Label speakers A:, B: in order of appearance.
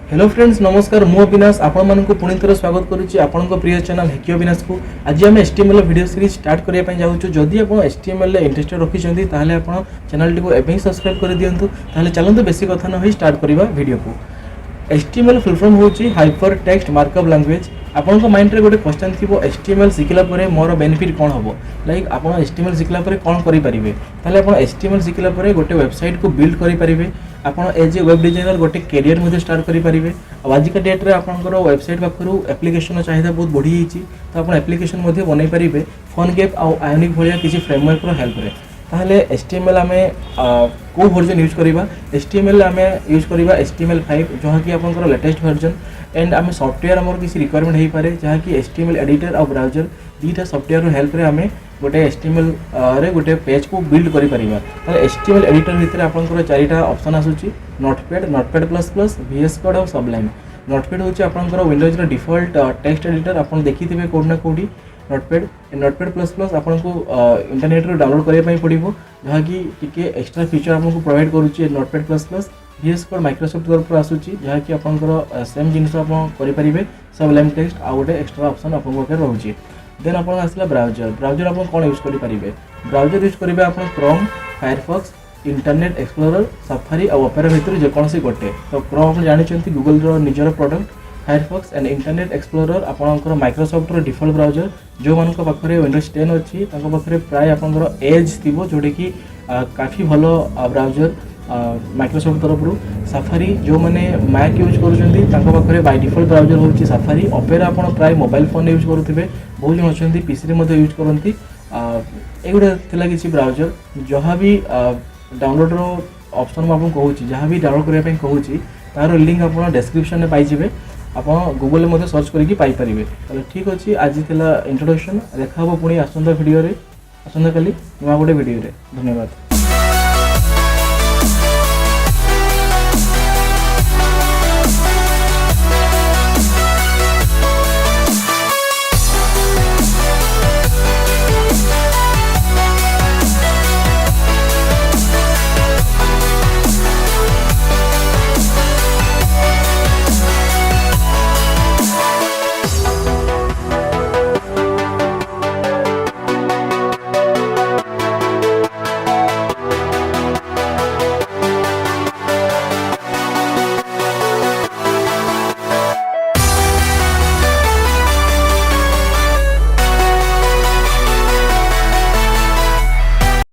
A: Hello friends नमस्कार मु अविनाश आपण मानक पुणी थर स्वागत करुच्ची आपण प्रिय चैनल हॅक्याबिनाश को आज आम एचटीएमएल वीडियो सीरीज स्टार्ट करने पे जाऊँ जदि आप एचटीएमएल इंटरेस्टेड रखिंट ताहले आपण चैनल को एवं सब्सक्राइब कर दिंतु ताहले चलते बेसी कथा न होई स्टार्ट करवा वीडियो को। एचटीएमएल फुल फॉर्म होची हाइपर टेक्स्ट मार्कअप लैंग्वेज। आपन माइंड रे गोटे क्वेश्चन थी एचटीएमएल शिखला परे मोर बेनिफिट कौन हम लाइक आप एचटीएमएल शिखला परे कौन करि परिबे ताले आप एचटीएमएल शिखला परे गोटे वेबसाइट को बिल्ड करि परिबे आपन एज ए वेब डिजाइनर गोटे कैरियर मध्ये स्टार्ट करि परिबे। आज का डेट रे आपनकर वेबसाइट पाखरु एप्लिकेशन चाहिदा बहुत बढ़ी हिची तो आपन एप्लिकेशन मध्ये बनै परिबे फोनगेप आ आयोनिक भलिया किछि फ्रेमवर्क रो हेल्प रे। ताहले एचटीएमएल आमे को वर्जन यूज करिबा एचटीएमएल आमे यूज करिबा HTML5 जहा कि आपनकर लेटेस्ट वर्जन एंड आमे सॉफ्टवेयर हमर किसी रिक्वायरमेंट हेई पारे जहा कि HTML एडिटर और ब्राउजर दीटा सॉफ्टवेयर रो हेल्प रे आमे गोटे HTML रे गोटे पेज को बिल्ड करि परिबा। ताले HTML एडिटर भितर आपनकर चारिटा ऑप्शन आसुची notepad notepad plus plus VS code और सबलाइन। नोटपैड होची आपनकर विंडोज रो डिफॉल्ट टेक्स्ट एडिटर आपन देखिथिबे कोड ना कोडी नोटपैड प्लस प्लस आपन को इंटरनेट रो डाउनलोड करिया पई पड़िबो जहा कि टिके एक्स्ट्रा फीचर आपन को प्रोवाइड करूची notepad plus plus VS code Microsoft तरफ रो आसुची जहा कि आपनकर सेम जिनिस आपन करि परिबे सबलाइन टेक्स्ट आ गोटे एक्स्ट्रा ऑप्शन आपन को रहउची। देन आपन आसला ब्राउजर आपन कोन यूज करि परिबे ब्राउजर यूज करिबे आपन Chrome Firefox internet explorer safari और ओपेरा भितर जे कोनसी गोटे तो क्रोम आपन जानि चंती गूगल रो निजर product Firefox and internet explorer आपनकर माइक्रोसॉफ्ट रो डिफॉल्ट ब्राउजर जो मानक पाखरे विंडोज 10 अछि तांको पाखरे प्राय आपनकर एज थिबो जोडे कि काफी भलो ब्राउजर माइक्रोसॉफ्ट तरफ रो सफारी जो माने मैक यूज करूछंती तांको पाखरे बाय डिफॉल्ट ब्राउजर होची सफारी ओपेरा आपन प्राय मोबाइल फोन यूज करूथिबे बहुत जन अछंती पीसी रे मध्ये यूज करंती एगुडा थिला किछि ब्राउजर जहा भी डाउनलोड रो ऑप्शन म आपन कहूची जहा भी डाउनलोड करिया पे कहूची तार लिंक आपन डिस्क्रिप्शन में पाई जिवे आप गूगल में सर्च करके पाई परिबे। ताले ठीक अछि आज थिला इंट्रोडक्शन देखा हो पुणी आसंता वीडियो रे आसंता काली नुवा गोटे वीडियो रे। धन्यवाद।